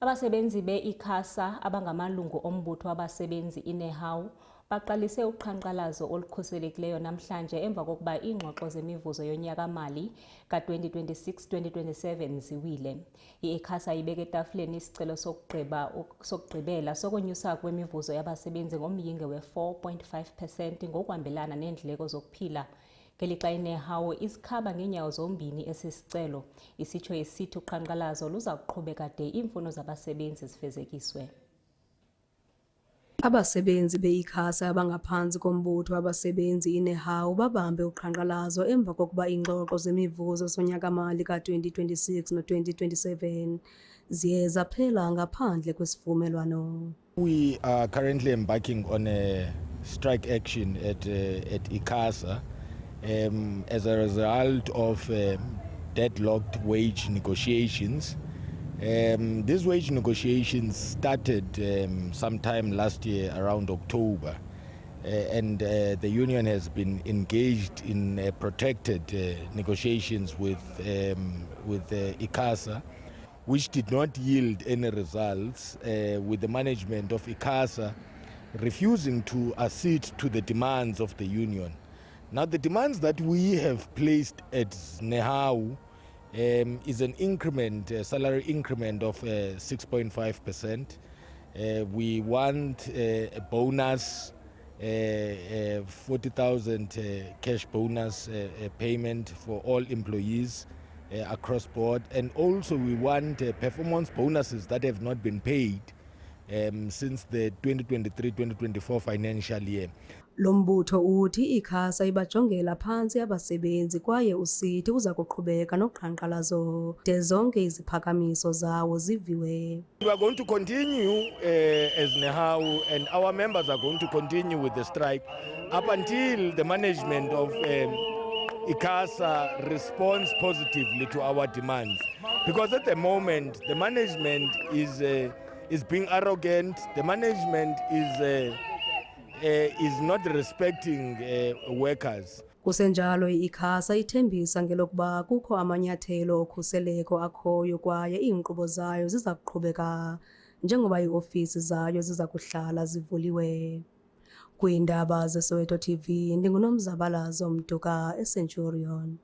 Abasebenzi be-ICASA abangamalungu ombutho wabasebenzi iNEHAWU baqalise uqhankqalazo olukhuselekileyo namhlanje emva kokuba iingxoxo zemivuzo yonyaka-mali ka-2026-2027 ziwile. I-ICASA ibeke etafuleni isicelo sokugqibela sokonyusa kwemivuzo yabasebenzi ngomyinge we-4.5% ngokuhambelana neendleko zokuphila. Ngelixa iNEHAWU isikhaba ngeenyawo zombini esi sicelo, isitsho isithi uqhankqalazo luza kuqhubeka de iimfuno zabasebenzi zifezekiswe. Abasebenzi be-ICASA abangaphantsi kombutho wabasebenzi iNEHAWU babambe uqhankqalazo emva kokuba iingxoxo zemivuzo sonyaka-mali ka-2026 no-2027 ziye zaphela ngaphandle kwesivumelwano. We are currently embarking on a strike action at ICASA as a result of deadlocked wage negotiations. These wage negotiations started sometime last year around October, and the union has been engaged in protracted negotiations with ICASA, which did not yield any results, with the management of ICASA refusing to accede to the demands of the union. Now, the demands that we have placed at NEHAWU is an increment, a salary increment of 6.5%. We want a bonus, 40,000 cash bonus payment for all employees across board, and also we want performance bonuses that have not been paid since the 2023-2024 financial year. Lo mbutho uthi ICASA ibajongela phantsi abasebenzi kwaye usithi uza kuqhubeka noqhankqalazo de zonke iziphakamiso zawo ziviwe. We are going to continue as NEHAWU, and our members are going to continue with the strike up until the management of ICASA responds positively to our demands. Because at the moment, the management is being arrogant, the management is not respecting workers. Kusenjalo ICASA ithembisa ngelokuba kukho amanyathelo okhuseleko akhoyo kwaye iinkqubo zayo ziza kuqhubeka njengoba iiofisi zayo ziza kuhlala zivuliwe. Kwiindaba zeSoweto TV, ndinguNomzabalazo Mduka eCenturion.